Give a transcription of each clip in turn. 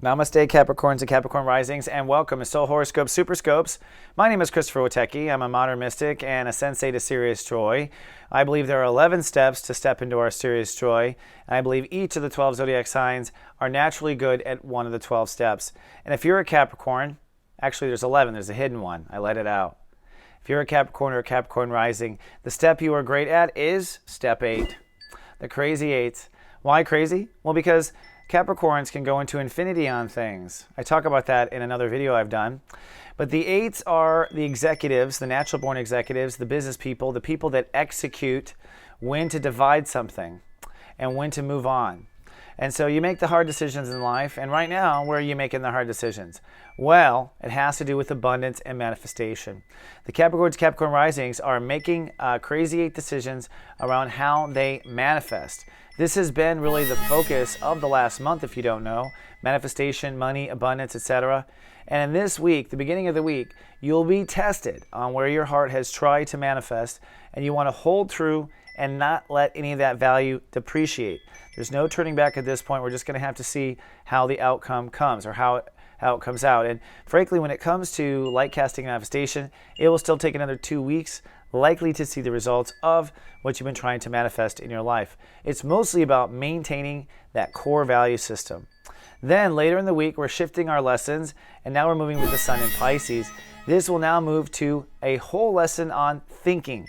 Namaste, Capricorns and Capricorn Risings, and welcome to Soul Horoscope Super Scopes. My name is Christopher Witecki. I'm a modern mystic and a sensei to Serious Joy. I believe there are 11 steps to step into our Serious Joy, and I believe each of the 12 zodiac signs are naturally good at one of the 12 steps. And if you're a Capricorn, actually there's 11, there's a hidden one. I let it out. If you're a Capricorn or a Capricorn Rising, the step you are great at is step 8, the crazy 8. Why crazy? Well, because Capricorns can go into infinity on things. I talk about that in another video I've done. But the 8s are the executives, the natural born executives, the business people, the people that execute when to divide something and when to move on. And so you make the hard decisions in life. And right now, where are you making the hard decisions? Well, it has to do with abundance and manifestation. The Capricorns, Capricorn Risings are making crazy 8 decisions around how they manifest. This has been really the focus of the last month, if you don't know. Manifestation, money, abundance, etc. And in this week, the beginning of the week, you'll be tested on where your heart has tried to manifest, and you want to hold true and not let any of that value depreciate. There's no turning back at this point. We're just going to have to see how the outcome comes, or how it comes out. And frankly, when it comes to light casting manifestation, it will still take another 2 weeks likely to see the results of what you've been trying to manifest in your life. It's mostly about maintaining that core value system. Then later in the week, we're shifting our lessons, and now we're moving with the Sun in Pisces. This will now move to a whole lesson on thinking.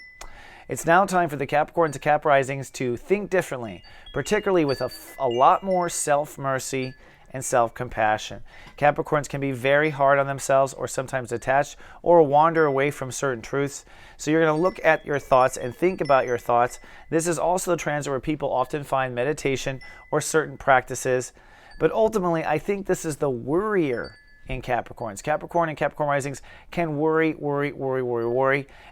It's now time for the Capricorns and Cap Risings to think differently, particularly with a lot more self-mercy and self-compassion. Capricorns can be very hard on themselves, or sometimes detached, or wander away from certain truths. So you're going to look at your thoughts and think about your thoughts. This is also the transit where people often find meditation or certain practices. But ultimately, I think this is the worrier in Capricorns. Capricorn and Capricorn Risings can worry.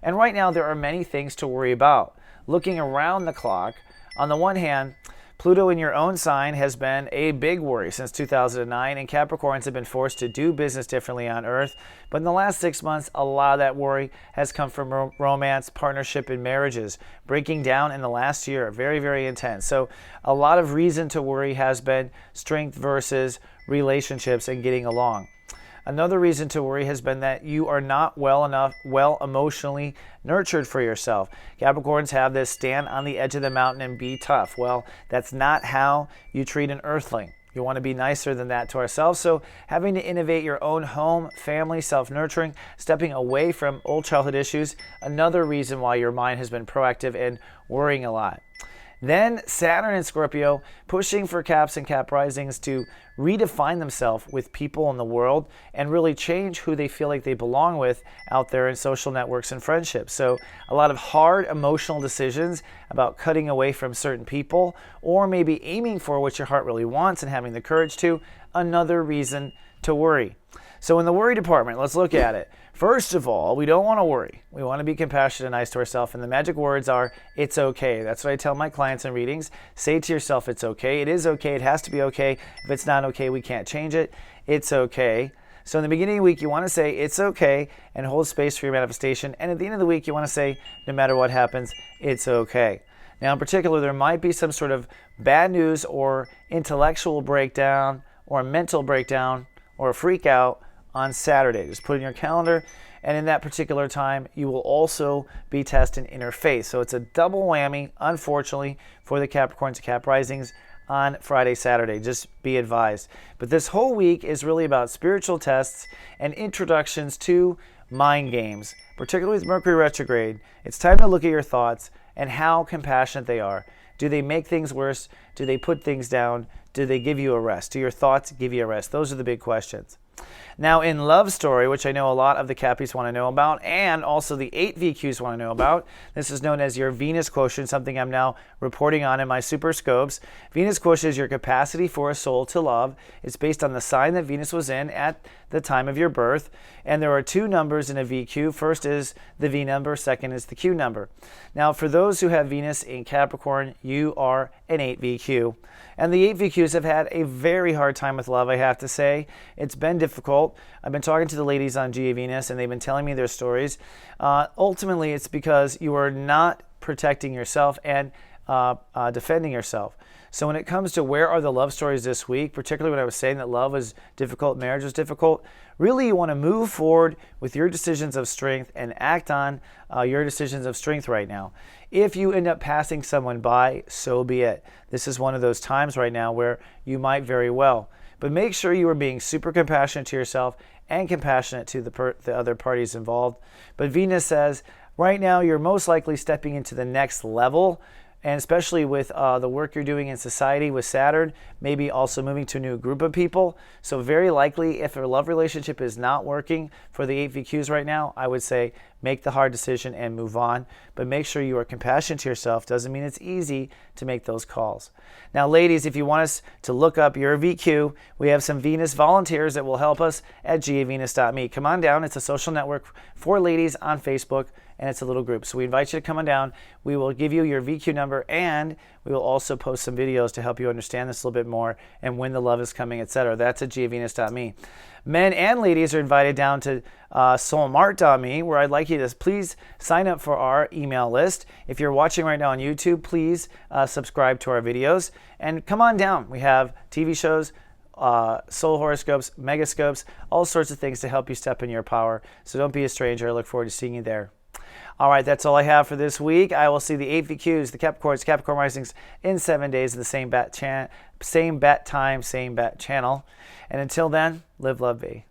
And right now, there are many things to worry about. Looking around the clock, on the one hand, Pluto in your own sign has been a big worry since 2009, and Capricorns have been forced to do business differently on Earth. But in the last 6 months, a lot of that worry has come from romance, partnership, and marriages, breaking down in the last year. Very, very intense. So a lot of reason to worry has been strength versus relationships and getting along. Another reason to worry has been that you are not well emotionally nurtured for yourself. Capricorns have this stand on the edge of the mountain and be tough. Well, that's not how you treat an earthling. You want to be nicer than that to ourselves. So having to innovate your own home, family, self-nurturing, stepping away from old childhood issues, another reason why your mind has been proactive and worrying a lot. Then Saturn in Scorpio, pushing for Caps and Cap Risings to redefine themselves with people in the world and really change who they feel like they belong with out there in social networks and friendships. So a lot of hard emotional decisions about cutting away from certain people, or maybe aiming for what your heart really wants and having the courage to, another reason to worry. So in the worry department, let's look at it. First of all, we don't want to worry. We want to be compassionate and nice to ourselves. And the magic words are, it's okay. That's what I tell my clients in readings. Say to yourself, it's okay. It is okay. It has to be okay. If it's not okay, we can't change it. It's okay. So in the beginning of the week, you want to say, it's okay, and hold space for your manifestation. And at the end of the week, you want to say, no matter what happens, it's okay. Now, in particular, there might be some sort of bad news or intellectual breakdown or a mental breakdown or a freak out on Saturday. Just put it in your calendar, and in that particular time, you will also be testing inner faith. So it's a double whammy, unfortunately, for the Capricorns and Cap Risings on Friday, Saturday. Just be advised. But this whole week is really about spiritual tests and introductions to mind games, particularly with Mercury retrograde. It's time to look at your thoughts and how compassionate they are. Do they make things worse? Do they put things down? Do they give you a rest? Do your thoughts give you a rest? Those are the big questions. Now in Love Story, which I know a lot of the Cappies want to know about, and also the 8 VQs want to know about, this is known as your Venus Quotient, something I'm now reporting on in my Super Scopes. Venus Quotient is your capacity for a soul to love. It's based on the sign that Venus was in at the time of your birth, and there are 2 numbers in a VQ. First is the V number, second is the Q number. Now for those who have Venus in Capricorn, you are an 8 VQ. And the 8 VQs have had a very hard time with love, I have to say. It's been difficult. I've been talking to the ladies on GA Venus, and they've been telling me their stories. Ultimately, it's because you are not protecting yourself, and defending yourself. So when it comes to where are the love stories this week, particularly when I was saying that love was difficult, marriage was difficult, really you want to move forward with your decisions of strength and act on your decisions of strength right now. If you end up passing someone by, so be it. This is one of those times right now where you might very well. But make sure you are being super compassionate to yourself and compassionate to the other parties involved. But Venus says, right now you're most likely stepping into the next level, and especially with the work you're doing in society with Saturn, maybe also moving to a new group of people. So very likely, if a love relationship is not working for the 8 VQs right now, I would say make the hard decision and move on. But make sure you are compassionate to yourself. Doesn't mean it's easy to make those calls. Now, ladies, if you want us to look up your VQ, we have some Venus volunteers that will help us at gavenus.me. Come on down. It's a social network for ladies on Facebook, and it's a little group. So we invite you to come on down. We will give you your VQ number, and we will also post some videos to help you understand this a little bit more and when the love is coming, etc. That's at gavenus.me. Men and ladies are invited down to soulmart.me, where I'd like you to please sign up for our email list. If you're watching right now on YouTube, please subscribe to our videos. And come on down. We have TV shows, soul horoscopes, megascopes, all sorts of things to help you step in your power. So don't be a stranger. I look forward to seeing you there. All right, that's all I have for this week. I will see the 8 VQs, the Capricorns, Capricorn Risings in 7 days at the same bat time, same bat channel. And until then, live, love, be.